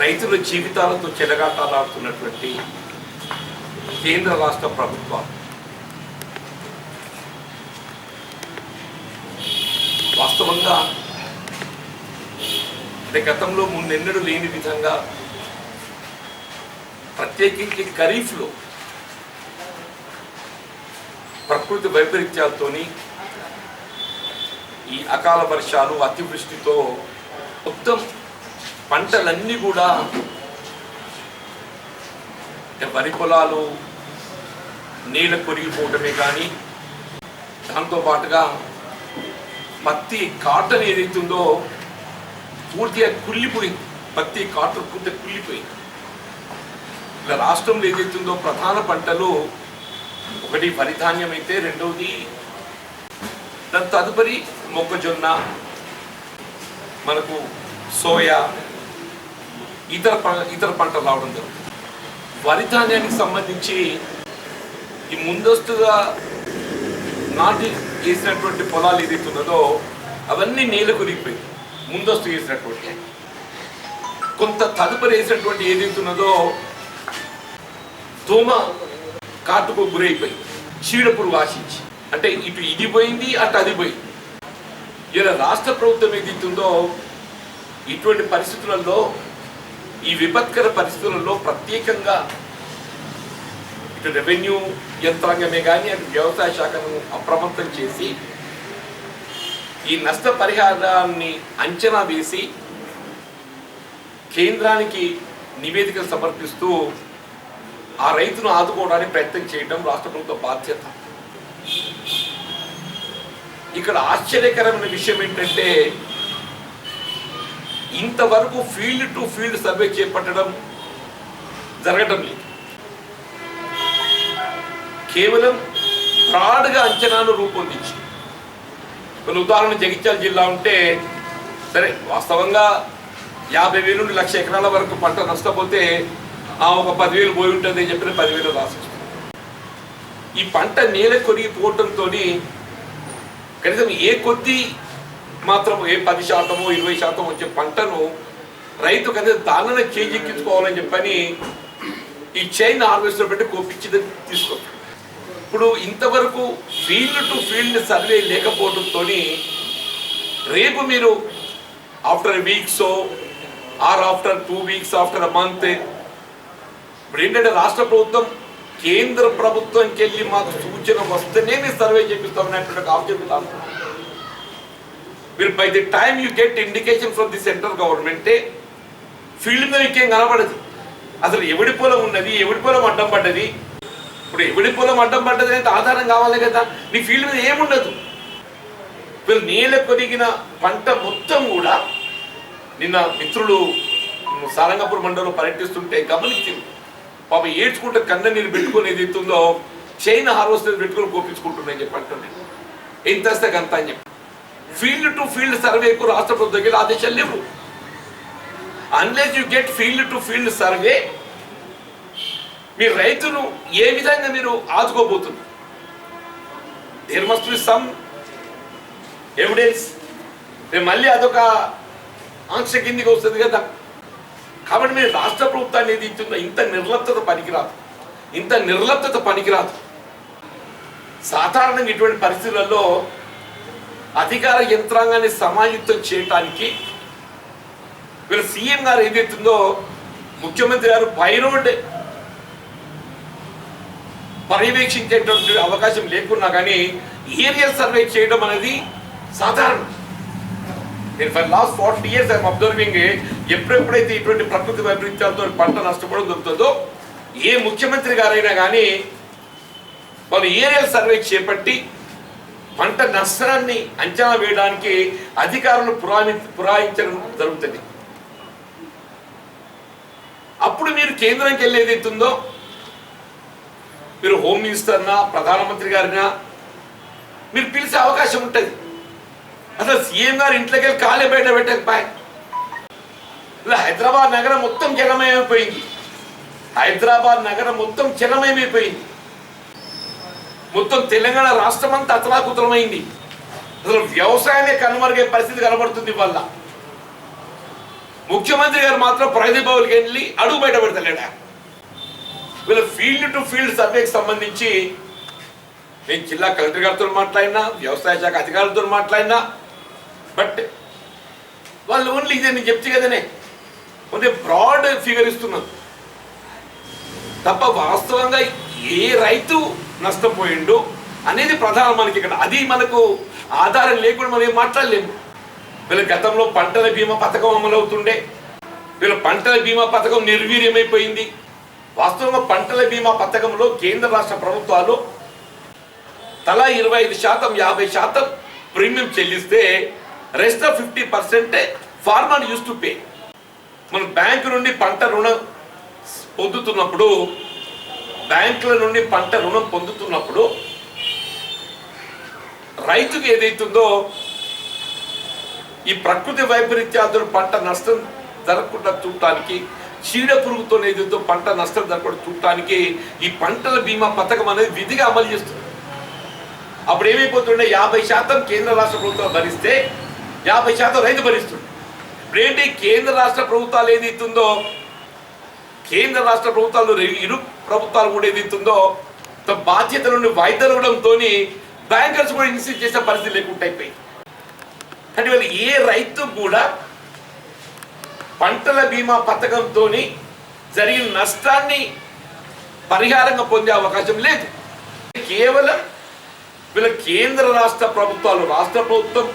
రైతుల జీవితాలతో చెలగాటాలాడుతున్నటువంటి కేంద్ర రాష్ట్ర ప్రభుత్వాలు వాస్తవంగా గతంలో ముందెన్నడూ లేని విధంగా ప్రత్యేకించి ఖరీఫ్లో ప్రకృతి వైపరీత్యాలతోని ఈ అకాల వర్షాలు అతివృష్టితో మొత్తం పంటలన్నీ కూడా వరి పొలాలు నీళ్ళ కొరిగిపోవటమే కానీ దాంతోపాటుగా పత్తి కాటన్ ఏదైతుందో పూర్తిగా కుళ్ళిపోయింది. పత్తి కాటన్ పూర్తిగా కుళ్ళిపోయింది. ఇలా రాష్ట్రంలో ఏదైతుందో ప్రధాన పంటలు ఒకటి వరి ధాన్యం అయితే, రెండవది దాని తదుపరి మొక్కజొన్న, మనకు సోయా, ఇతర పంటలు రావడం జరుగుతుంది. వరి ధాన్యానికి సంబంధించి ఈ ముందస్తుగా నాటి వేసినటువంటి పొలాలు ఏదైతున్నదో అవన్నీ నేల కొరిగిపోయింది. ముందస్తు వేసినటువంటి కొంత తదుపరి వేసినటువంటి ఏదైతున్నదో దోమ కాటుకు గురైపోయి చీడపురుగు ఆశించి, అంటే ఇటు ఇది పోయింది అటు అది పోయింది. ఇలా రాష్ట్ర ప్రభుత్వం ఏదైతుందో ఇటువంటి పరిస్థితులలో, ఈ విపత్కర పరిస్థితులలో ప్రత్యేకంగా ఇటు రెవెన్యూ యంత్రాంగమే కానీ అటు వ్యవసాయ శాఖను అప్రమత్తం చేసి ఈ నష్ట పరిహారాన్ని అంచనా వేసి కేంద్రానికి నివేదిక సమర్పిస్తూ ఆ రైతును ఆదుకోవడానికి ప్రయత్నం చేయడం రాష్ట్ర ప్రభుత్వ బాధ్యత. ఇక్కడ ఆశ్చర్యకరమైన విషయం ఏంటంటే ఇంతవరకు ఫీల్డ్ టు ఫీల్డ్ సర్వే చేపట్టడం జరగటం లేదు. కేవలం బ్రాడ్గా అంచనాను రూపొందించి, కొన్ని ఉదాహరణ జగిత్యాల జిల్లా ఉంటే సరే వాస్తవంగా 50,000 నుండి 1,00,000 ఎకరాల వరకు పంట నష్టపోతే ఒక 10,000 పోయి ఉంటుంది అని చెప్పిన 10,000 రాసిస్తుంది. ఈ పంట నేల కొరిగిపోవడంతో కనీసం ఏ కొద్ది మాత్రం 10%, 20% వచ్చే పంటను రైతు కనీసం దానిని చేజెక్కించుకోవాలని చెప్పని ఈ చైన్ హార్వెస్టర్ పెట్టి కోపించి తీసుకుంటారు. ఇప్పుడు ఇంతవరకు ఫీల్డ్ టు ఫీల్డ్ సర్వే లేకపోవడంతో రేపు మీరు after weeks or after 2 weeks after month ఇప్పుడు ఏంటంటే రాష్ట్ర ప్రభుత్వం కేంద్ర ప్రభుత్వానికి వెళ్ళి మాకు సూచన వస్తేనే మీరు సర్వే చేపిస్తామనేటువంటి ఆబ్జెక్ట్. మీరు by the time you get indication from the central గవర్నమెంటే ఫీల్డ్ మీద ఇంకేం కనబడదు. అసలు ఎవడి పొలం ఉన్నది, ఎవడి పొలం అడ్డం పడ్డది, ఇప్పుడు ఎవడి పొలం అడ్డం పడ్డది అనేది ఆధారం కావాలి కదా. నీ ఫీల్డ్ మీద ఏముండదు. వీళ్ళు నేల కొరిగిన పంట మొత్తం కూడా నిన్న మిత్రులు సారంగపూర్ మండలంలో పర్యటిస్తుంటే గమనించింది. పాప ఏడ్చుకుంటే కన్న నీరు పెట్టుకుని ఏదైతుందో చైన్ హార్వెస్టర్ పెట్టుకుని కోపించుకుంటున్నాయని చెప్పి అంటున్నాయి. ఎంత వస్తే అంత అని చెప్పి ఫీల్డ్ టు ఫీల్డ్ సర్వేకు రాష్ట్ర ప్రభుత్వం దగ్గర ఆదేశాలు లేవు. Unless you get field to field survey మీ రైతును ఏ విధంగా మీరు ఆదుకోబోతున్నారు? There must be some evidence. మళ్ళీ అదొక ఆంక్ష కిందికి వస్తుంది కదా. కాబట్టి మీరు రాష్ట్ర ప్రభుత్వాన్ని ఏది ఇస్తుందో ఇంత నిర్లప్తత పనికిరాదు. సాధారణంగా ఇటువంటి పరిస్థితులలో అధికార యంత్రాంగాన్ని సమాయుక్తం చేయటానికి వీళ్ళ సీఎం గారు ఏదైతుందో ముఖ్యమంత్రి గారు బై రోడ్ పర్యవేక్షించేటువంటి అవకాశం లేకున్నా కానీ ఏరియల్ సర్వే చేయడం అనేది సాధారణం. నేను for last 40 years I'm observing. ఎప్పుడెప్పుడైతే ఇటువంటి ప్రకృతి వైపరీత్యాలతో పంట నష్టపోవడం దొరుకుతుందో ఏ ముఖ్యమంత్రి గారైనా కానీ వాళ్ళు ఏరియల్ సర్వే చేపట్టి పంట నష్టాన్ని అంచనా వేయడానికి అధికారులు పురాయించడం జరుగుతుంది. అప్పుడు మీరు కేంద్రానికి వెళ్ళి ఏదైతుందో మీరు హోమ్ మినిస్టర్నా ప్రధానమంత్రి గారినా మీరు పిలిచే అవకాశం ఉంటుంది. అసలు సీఎం గారు ఇంట్లోకి వెళ్ళి కాలే బయట పెట్టకపోయి. ఇలా హైదరాబాద్ నగరం మొత్తం జలమయమైపోయింది. మొత్తం తెలంగాణ రాష్ట్రం అంతా ముఖ్యమంత్రి గారు మాత్రం ప్రగతి భవన్కి వెళ్ళి అడుగు బయట పెడతలేడా? వీళ్ళ ఫీల్డ్ టు ఫీల్డ్ సర్వేకి సంబంధించి నేను జిల్లా కలెక్టర్ గారితో మాట్లాడినా, వ్యవసాయ శాఖ అధికారులతో మాట్లాడినా, బట్ వాళ్ళు ఓన్లీ ఇదే నేను చెప్తే కదనే కొంచెం బ్రాడ్ ఫిగర్ ఇస్తున్నాను తప్ప వాస్తవంగా ఏ రైతు నష్టపోయిండు అనేది ప్రధానం మనకి ఇక్కడ. అది మనకు ఆధారం లేకుండా మనం ఏం మాట్లాడలేము. వీళ్ళ గతంలో పంటల బీమా పథకం అమలు అవుతుండే, వీళ్ళ పంటల బీమా పథకం నిర్వీర్యమైపోయింది. వాస్తవంగా పంటల బీమా పథకంలో కేంద్ర రాష్ట్ర ప్రభుత్వాలు తలా 25%, 50% ప్రీమియం చెల్లిస్తే rest of 50% farmer use to pay. మనం బ్యాంకు నుండి పంట రుణం పొందుతున్నప్పుడు, బ్యాంకుల నుండి పంట రుణం పొందుతున్నప్పుడు రైతుకు ఏదైతుందో ఈ ప్రకృతి వైపరీత్యాలతో పంట నష్టం జరగకుండా చూడటానికి, చీడ పురుగుతో ఏదైతే పంట నష్టం జరగకుండా చూడటానికి ఈ పంటల బీమా పథకం అనేది విధిగా అమలు చేస్తుంది. అప్పుడు ఏమైపోతుండే 50% కేంద్ర రాష్ట్ర ప్రభుత్వాలు భరిస్తే 50% రైతు భరిస్తుంది. ఇప్పుడేంటి కేంద్ర రాష్ట్ర ప్రభుత్వాలు ఏదైతుందో, కేంద్ర రాష్ట్ర ప్రభుత్వాలు ఇరు ప్రభుత్వాలు కూడా ఏదైతుందో బాధ్యత నుండి వైదొలగడంతో బ్యాంకర్స్ కూడా ఇన్సిస్ట్ చేసే పరిస్థితి లేకుండా అయిపోయింది. అంటే వాళ్ళు ఏ రైతు కూడా పంటల బీమా పథకంతో జరిగిన నష్టాన్ని పరిహారంగా పొందే అవకాశం లేదు. కేవలం వీళ్ళ కేంద్ర రాష్ట్ర ప్రభుత్వాలు, రాష్ట్ర ప్రభుత్వం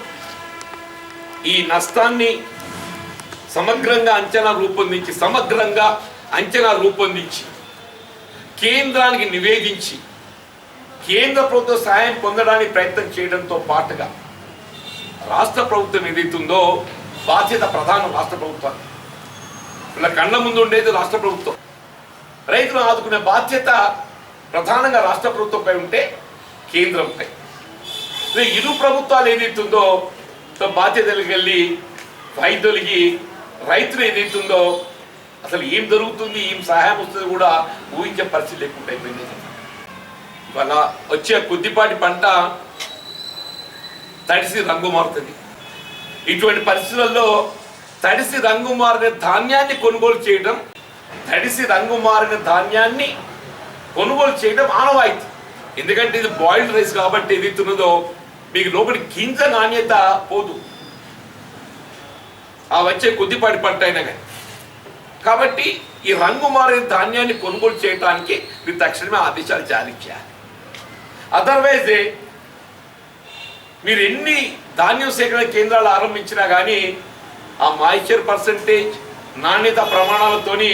ఈ నష్టాన్ని సమగ్రంగా అంచనా రూపొందించి కేంద్రానికి నివేదించి కేంద్ర ప్రభుత్వ సహాయం పొందడానికి ప్రయత్నం చేయడంతో పాటుగా రాష్ట్ర ప్రభుత్వం ఏదైతుందో బాధ్యత ప్రధానం రాష్ట్ర ప్రభుత్వాన్ని. వీళ్ళ కళ్ళ ముందు ఉండేది రాష్ట్ర ప్రభుత్వం. రైతులను ఆదుకునే బాధ్యత ప్రధానంగా రాష్ట్ర ప్రభుత్వంపై ఉంటే కేంద్రంపై. ఇరు ప్రభుత్వాలు ఏదైతుందో బాధ్యతలకు వెళ్ళి వైద్యులకి రైతులు ఏదైతుందో అసలు ఏం జరుగుతుంది, ఏం సహాయం వస్తుంది కూడా ఊహించే పరిస్థితి లేకుండా అయిపోయింది. ఇవాళ వచ్చే కొద్దిపాటి పంట తడిసి రంగు మారుతుంది. ఇటువంటి పరిస్థితులలో తడిసి రంగు మారిన ధాన్యాన్ని కొనుగోలు చేయడం ఆనవాయితీ. ఎందుకంటే ఇది బాయిల్డ్ రైస్ కాబట్టి ఏదైతున్నదో మీకు లోపలి గింజ నాణ్యత పోదు ఆ వచ్చే కొద్దిపాటి పంట అయినా కానీ. కాబట్టి ఈ రంగు మారిన ధాన్యాన్ని కొనుగోలు చేయడానికి మీరు తక్షణమే ఆదేశాలు జారీ చేయాలి. అదర్వైజ్ మీరు ఎన్ని ధాన్యం సేకరణ కేంద్రాలు ఆరంభించినా కానీ ఆ మాయిశ్చర్ పర్సంటేజ్, నాణ్యత ప్రమాణాలతోని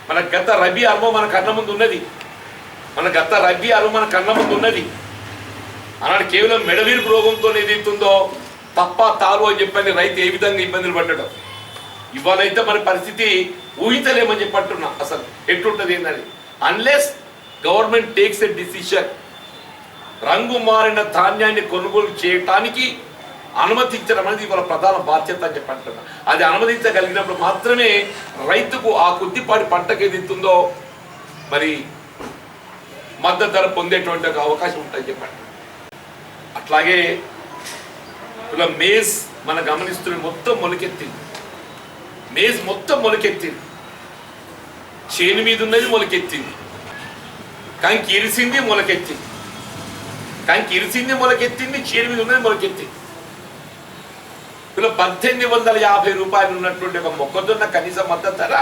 మన గత రబీ అనుభవం మన కళ్ళ ముందు ఉన్నది. అలాంటి కేవలం మెడవీరుపు రోగంతో ఏదైతుందో తప్ప తాలు అని చెప్పని రైతు ఏ విధంగా ఇబ్బందులు పడ్డాడు. ఇవాళైతే మన పరిస్థితి ఊహించలేమని చెప్పంటున్నా. అసలు ఎట్లుంటుంది ఏంటని unless government takes a decision రంగు మారిన ధాన్యాన్ని కొనుగోలు చేయటానికి అనుమతించడం అనేది ఇవాళ ప్రధాన బాధ్యత అని చెప్పంటున్నా. అది అనుమతించగలిగినప్పుడు మాత్రమే రైతుకు ఆ కొద్దిపాటి పంటకు ఏదైతుందో మరి మద్దతు ధర పొందేటువంటి అవకాశం ఉంటుందని చెప్పండి. అట్లాగే ఇలా మేజ్ మనం గమనిస్తున్న మొత్తం మొలకెత్తింది. చేను మీద ఉన్నది మొలకెత్తింది, కంకి ఇరిసింది మొలకెత్తింది, చేను మీద ఉన్నది మొలకెత్తింది. ఇలా 1850 రూపాయలు ఉన్నటువంటి ఒక మొక్కజొన్న కనీస మద్దతు ధర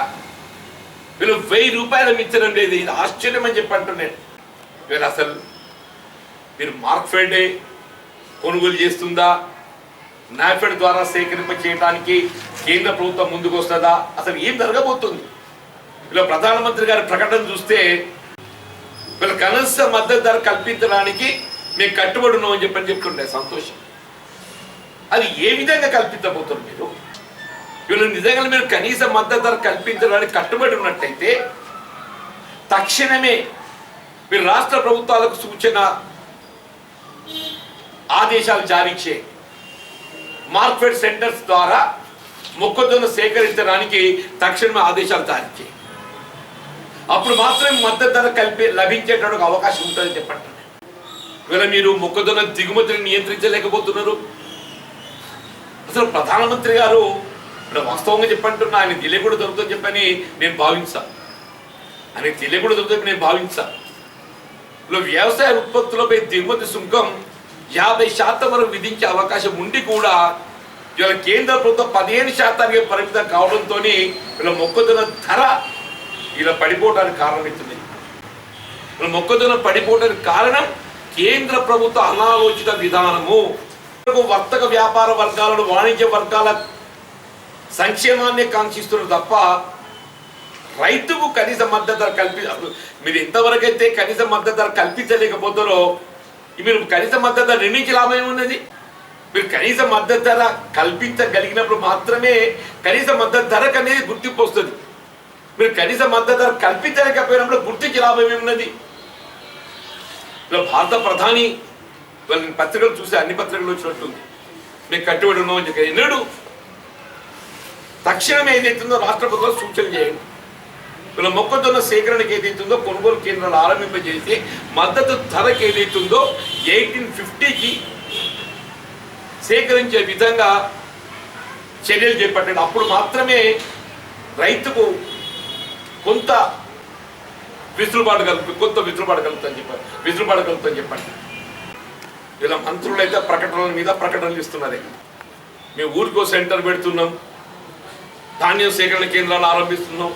వీళ్ళు 1000 రూపాయలు మించడం లేదు. ఇది ఆశ్చర్యం అని చెప్పి అంటున్నాను. వీళ్ళు అసలు మీరు మార్క్ఫెడ్ కొనుగోలు చేస్తుందా, నాఫెడ్ ద్వారా సేకరింప చేయడానికి కేంద్ర ప్రభుత్వం ముందుకు వస్తుందా, అసలు ఏం జరగబోతుంది? వీళ్ళ ప్రధానమంత్రి గారి ప్రకటన చూస్తే వీళ్ళ కనీస మద్దతు ధర కల్పించడానికి మేము కట్టుబడి ఉన్నామని చెప్తుండే సంతోషం. అది ఏ విధంగా కల్పించబోతున్నారు మీరు? వీళ్ళు నిజంగా మీరు కనీస మద్దతు ధర కల్పించడానికి కట్టుబడి ఉన్నట్టయితే తక్షణమే మీరు రాష్ట్ర ప్రభుత్వాలకు సూచన ఆదేశాలు జారీ చేయండి. మార్కెట్ సెంటర్స్ ద్వారా మొక్కజొన్న సేకరించడానికి తక్షణమే ఆదేశాలు జారీ చేయండి. అప్పుడు మాత్రమే మద్దతు ధర లభించేటువంటి అవకాశం ఉంటుందని చెప్పండి. వీళ్ళ మీరు మొక్కజొన్న దిగుమతిని నియంత్రించలేకపోతున్నారు. అసలు ప్రధానమంత్రి గారు ఇప్పుడు వాస్తవంగా చెప్పంటున్నా, ఆయన తెలియకూడదు దొరుకుతుందని చెప్పని నేను భావించా. ఆయన తెలియకూడదు దొరుకుతుంది నేను భావించా. ఇప్పుడు వ్యవసాయ ఉత్పత్తులపై దిగుమతి సుంకం 50% వరకు విధించే అవకాశం ఉండి కూడా ఇవాళ కేంద్ర ప్రభుత్వం 15% పరిమితం కావడంతో ఇలా మొక్కజొన్న ధర ఇలా పడిపోవడానికి కారణమవుతుంది. ఇలా మొక్కజొన్న పడిపోవడానికి కారణం కేంద్ర ప్రభుత్వ అనాలోచిత విధానము. వర్తక వ్యాపార వర్గాలను, వాణిజ్య వర్గాల సంక్షేమాన్ని కాంక్షిస్తున్నారు తప్ప రైతుకు కనీస మద్దతు ధర మీరు ఎంతవరకైతే కనీస మద్దతు ధర కల్పించలేకపోతారో మీరు కనీస మద్దతు ధర నిర్ణయించే లాభం ఏమున్నది? మీరు కనీస మద్దతు ధర కల్పించగలిగినప్పుడు మాత్రమే కనీస మద్దతు ధరకు అనేది గుర్తింపు వస్తుంది. మీరు కనీస మద్దతు ధర కల్పించలేకపోయినప్పుడు గుర్తించే లాభం ఏమున్నది? ఇలా భారత ప్రధాని వాళ్ళని పత్రికలు చూసి అన్ని పత్రికలు వచ్చినట్టుంది. మేము కట్టుబడి ఉన్నామని చెప్పి ఎన్నడు తక్షణం ఏదైతుందో రాష్ట్ర ప్రభుత్వం సూచన చేయండి. వీళ్ళ మొక్కజొన్న సేకరణకు ఏదైతుందో కొనుగోలు కేంద్రాలు ఆరంభింపజేసి మద్దతు ధరకు ఏదైతుందో 1850కి సేకరించే విధంగా చర్యలు చేపట్టండి. అప్పుడు మాత్రమే రైతుకు కొంత విసులుబాటు కలుగుతుందని చెప్పండి. ఇలా మంత్రులు అయితే ప్రకటనల మీద ప్రకటనలు ఇస్తున్నది. మేము ఊరికో సెంటర్ పెడుతున్నాం, ధాన్యం సేకరణ కేంద్రాలు ఆరంభిస్తున్నాం.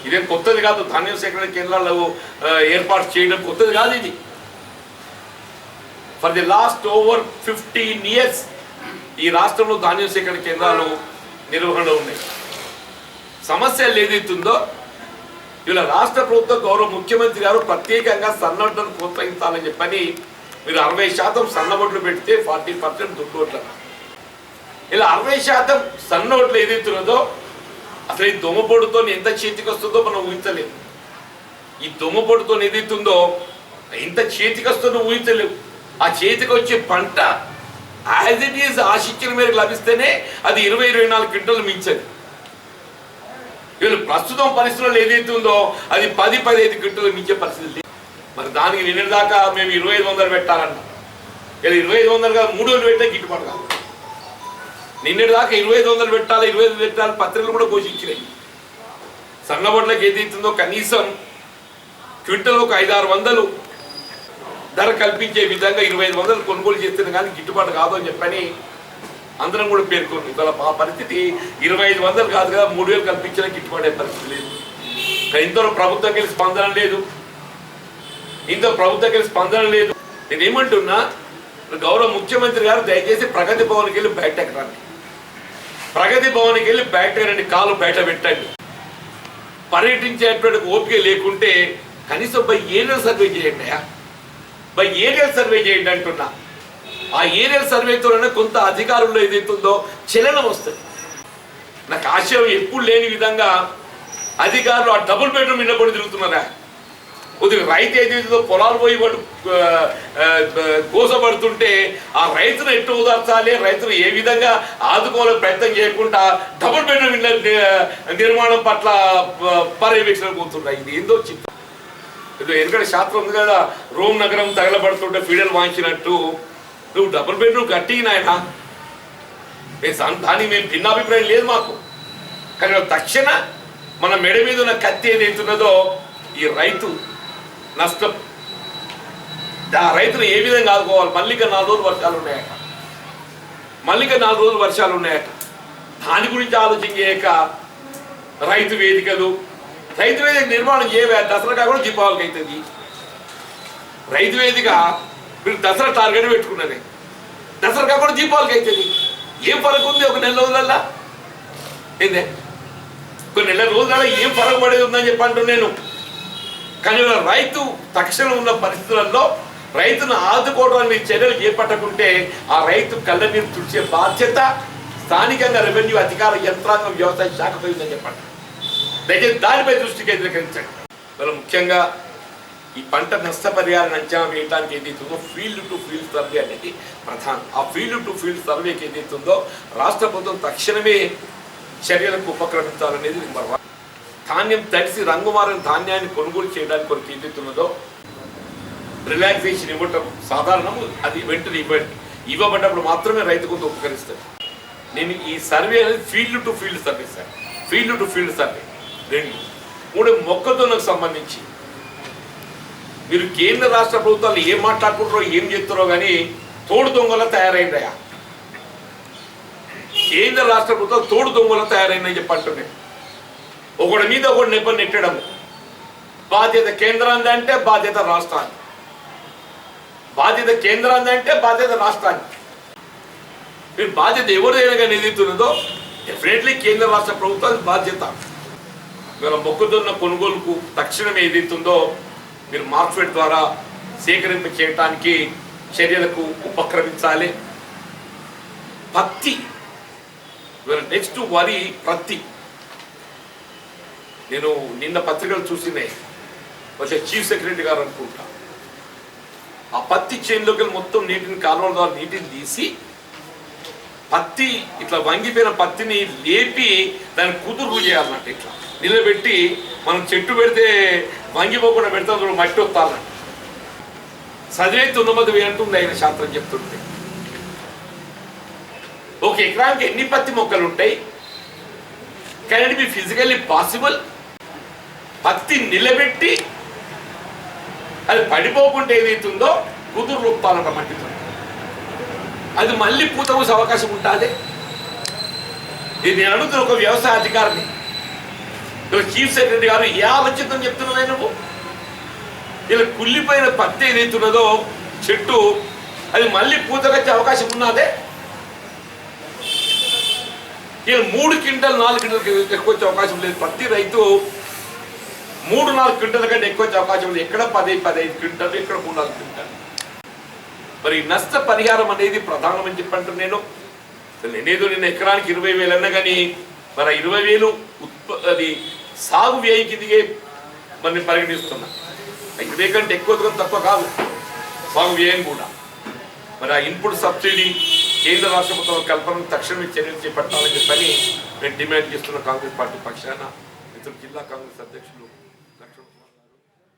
ఇదేం కొత్తది కాదు. ధాన్యం సేకరణ కేంద్రాలు ఏర్పాటు చేయడం కొత్తది కాదు. ఇది for the last over 15 years ఈ రాష్ట్రంలో ధాన్యం సేకరణ కేంద్రాలు నిర్వహణలో ఉన్నాయి. సమస్య ఏదైతుందో ఇలా రాష్ట్ర ప్రభుత్వ గౌరవ ముఖ్యమంత్రి గారు ప్రత్యేకంగా సన్నవడ్లను ప్రోత్సహించాలని చెప్పని మీరు 60% సన్నవడ్లు పెడితే 40% దుడ్డోట్ల. ఇలా 60% సన్నవడ్లు ఏదైతున్నదో అసలు ఈ దొమ్మపొడితో ఎంత చేతికి వస్తుందో మనం ఊహించలేము. ఈ దొమ్మపొడితో ఏదైతుందో ఎంత చేతికి వస్తుందో ఊహించలేము. ఆ చేతికి వచ్చే పంట యాజ్ ఇట్ ఈజ్ ఆశించిన మేరకు లభిస్తేనే అది 20-24 క్వింటలు మించదు. వీళ్ళు ప్రస్తుతం పరిస్థితుల్లో ఏదైతే ఉందో అది 10-15 క్వింటలు మించే పరిస్థితి. మరి దానికి నిన్నటి దాకా మేము 2500 పెట్టాలంట. ఇలా 2500 కాదు 3000 పెట్టే గిట్టుబాటు కాదు. నిన్నటి దాకా 2500 పెట్టాలి, 25 పెట్టాలి పత్రికలు కూడా ఘోషించినాయి. సన్నబొడ్లకు ఏదైతుందో కనీసం క్వింటల్ ఒక 500-600 ధర కల్పించే విధంగా 2500 కొనుగోలు చేస్తే కానీ గిట్టుబాటు కాదు అని చెప్పని అందరం కూడా పేర్కొంది. ఇవాళ మా పరిస్థితి 2500 కాదు కదా, 3000 కల్పించడానికి గిట్టుబాటే పరిస్థితి లేదు. ఇంతలో ప్రభుత్వం స్పందన లేదు. నేను ఏమంటున్నా, గౌరవ ముఖ్యమంత్రి గారు దయచేసి ప్రగతి భవన్కి వెళ్ళి బయటకు రండి. ప్రగతి భవన్కి వెళ్ళి బయటకు రండి, కాలు బయట పెట్టండి. పర్యటించేటువంటి ఓపిక లేకుంటే కనీసం ఏరియల్ సర్వే చేయండి. ఏరియల్ సర్వే చేయండి అంటున్నా. ఆ ఏరియల్ సర్వేతోనే కొంత అధికారుల్లో ఏదైతుందో చలనం వస్తుంది. నాకు ఆశయం ఎప్పుడు లేని విధంగా అధికారులు ఆ డబుల్ బెడ్రూమ్ ఇళ్ళ పడి తిరుగుతున్నారా. కొద్దిగా రైతు ఏదైతుందో పొలాలు పోయి వాడు కోసపడుతుంటే ఆ రైతును ఎట్టు ఉదార్చాలి, రైతును ఏ విధంగా ఆదుకోవాలో ప్రయత్నం చేయకుండా డబుల్ బెడ్రూమ్ ఇళ్ళ నిర్మాణం పట్ల పర్యవేక్షణ కూర్చుంటాయి. ఇది ఏందో చిత్రం. ఇది ఎందుకంటే శాస్త్రం ఉంది కదా, రోమ్ నగరం తగలబడుతుంటే ఫీడల్ వాయించినట్టు నువ్వు డబుల్ బెడ్రూమ్ కట్టినాయన దానికి మేము భిన్నాభిప్రాయం లేదు మాకు. కానీ తక్షణ మన మెడ మీద ఉన్న కత్తి ఏదైతున్నదో ఈ రైతు నష్టం, ఆ రైతును ఏ విధంగా ఆదుకోవాలి. మళ్ళీగా 4 రోజులు వర్షాలు ఉన్నాయట. దాని గురించి ఆలోచన చేయక రైతు వేదిక నిర్మాణం చేయవే. దసరా కూడా దీపావళికి అవుతుంది. రైతు వేదిక మీరు దసరా టార్గెట్ పెట్టుకున్నది, దసరా కూడా దీపావళికి అవుతుంది. ఏం ఫరక్ ఉంది? ఒక నెల రోజులల్లా ఏందే, ఒక నెల రోజులలో ఏం ఫరక్ పడేది ఉందని చెప్పంటు నేను. కానీ రైతు తక్షణం ఉన్న పరిస్థితులలో రైతును ఆదుకోవడానికి చర్యలు చేపట్టకుంటే ఆ రైతు కళ్ళ నీరు తుడిచే బాధ్యత స్థానికంగా రెవెన్యూ అధికార యంత్రాంగం వ్యవసాయ శాఖపై ఉందని చెప్పండి. దయచేసి దానిపై దృష్టి కేంద్రీకరించండి. మరి ముఖ్యంగా ఈ పంట నష్టపరిహారం అంచనా వేయడానికి ఏదైతుందో ఫీల్డ్ టు ఫీల్డ్ సర్వే అనేది ప్రధానం. ఆ ఫీల్డ్ టు ఫీల్డ్ సర్వేకి ఏదైతుందో రాష్ట్ర ప్రభుత్వం తక్షణమే చర్యలకు ఉపక్రమించాలనేది నెంబర్ 1. ధాన్యం తడిసి రంగుమారిన ధాన్యాన్ని కొనుగోలు చేయడానికి కొరకు ఏదైతున్నదో రిలాక్సేషన్ ఇవ్వటం సాధారణము. అది వెంటనే ఇవ్వబడ్డప్పుడు మాత్రమే రైతు కొంత ఉపకరిస్తుంది. నేను ఈ సర్వే అనేది field to field survey sir, field to field survey. 2 3 మొక్కజొన్నకు సంబంధించి మీరు కేంద్ర రాష్ట్ర ప్రభుత్వాలు ఏం మాట్లాడుకుంటారో ఏం చెప్తారో కానీ తోడు దొంగల తయారైందయా. కేంద్ర రాష్ట్ర ప్రభుత్వాలు తోడు దొంగల తయారైందని చెప్పంటున్నాయి. ఒకటి మీద ఒకటి నెప్ప నెట్టడం. బాధ్యత కేంద్రాన్ని అంటే బాధ్యత రాష్ట్రాన్ని, బాధ్యత కేంద్రాన్ని అంటే బాధ్యత రాష్ట్రాన్ని. మీరు బాధ్యత ఎవరిదైనా కానీ ఏదైతున్నదో డెఫినెట్లీ కేంద్ర రాష్ట్ర ప్రభుత్వాల బాధ్యత. ఇవాళ మొక్కజొన్న కొనుగోలుకు తక్షణం ఏదైతుందో మీరు మార్కెట్ ద్వారా సేకరింప చేయడానికి చర్యలకు ఉపక్రమించాలి. పత్తి, ఇవాళ నెక్స్ట్ వరి పత్తి. నేను నిన్న పత్రికలు చూసినాయి, వచ్చే చీఫ్ సెక్రటరీ గారు అనుకుంటా, ఆ పత్తి చేనులోకి మొత్తం నీటిని కాలువల ద్వారా నీటిని తీసి పత్తి ఇట్లా వంగిపోయిన పత్తిని లేపి దాన్ని కుదురు చేయాలన్నట్టు. ఇట్లా నిలబెట్టి మనం చెట్టు పెడితే వంగిపోకుండా పెడతాం, మట్టి వస్తాలన్నట్టు. చదివే 9,000 అంటుంది ఆయన శాస్త్రం చెప్తుంటే. ఒక ఎకరానికి ఎన్ని పత్తి మొక్కలు ఉంటాయి? Can it be physically possible? పత్తి నిలబెట్టి అది పడిపోకుండా ఏదైతుందో కుదురు రూపాలంట మట్టితో, అది మళ్ళీ పూత పూసే అవకాశం ఉంటుంది. ఇది నేను అడుగుతున్న ఒక వ్యవసాయ అధికారిని, చీఫ్ సెక్రటరీ గారు ఏ ఆలోచనతో చెప్తున్నావు నువ్వు? ఇలా కుళ్ళిపోయిన పత్తి ఏదైతున్నదో చెట్టు, అది మళ్ళీ పూతకొచ్చే అవకాశం ఉన్నదే. ఇలా 3 క్వింటల్ 4 క్వింటల్ ఎక్కువ వచ్చే అవకాశం లేదు. ప్రతి రైతు 3-4 క్వింటల్ కంటే ఎక్కువ వచ్చే అవకాశం లేదు. ఎక్కడ 10-15 క్వింటల్, ఎక్కడ 3-4 క్వింటల్. మరి నష్ట పరిహారం అనేది ప్రధానమని చెప్పంటారు. నేనేదో నిన్న ఎకరానికి 20,000 అన్నా కానీ మరి 20,000 అది సాగు వ్యయం కిందికే మరి పరిగణిస్తున్నా. 20 కంటే ఎక్కువ తక్కువ కాదు సాగు వ్యయం కూడా. మరి ఆ ఇన్పుట్ సబ్సిడీ కేంద్ర రాష్ట్ర ప్రభుత్వం కల్పనకు తక్షణమే చర్యలు చేపట్టాలని చెప్పని నేను డిమాండ్ చేస్తున్న కాంగ్రెస్ పార్టీ పక్షాన మిత్రులు జిల్లా కాంగ్రెస్ అధ్యక్షులు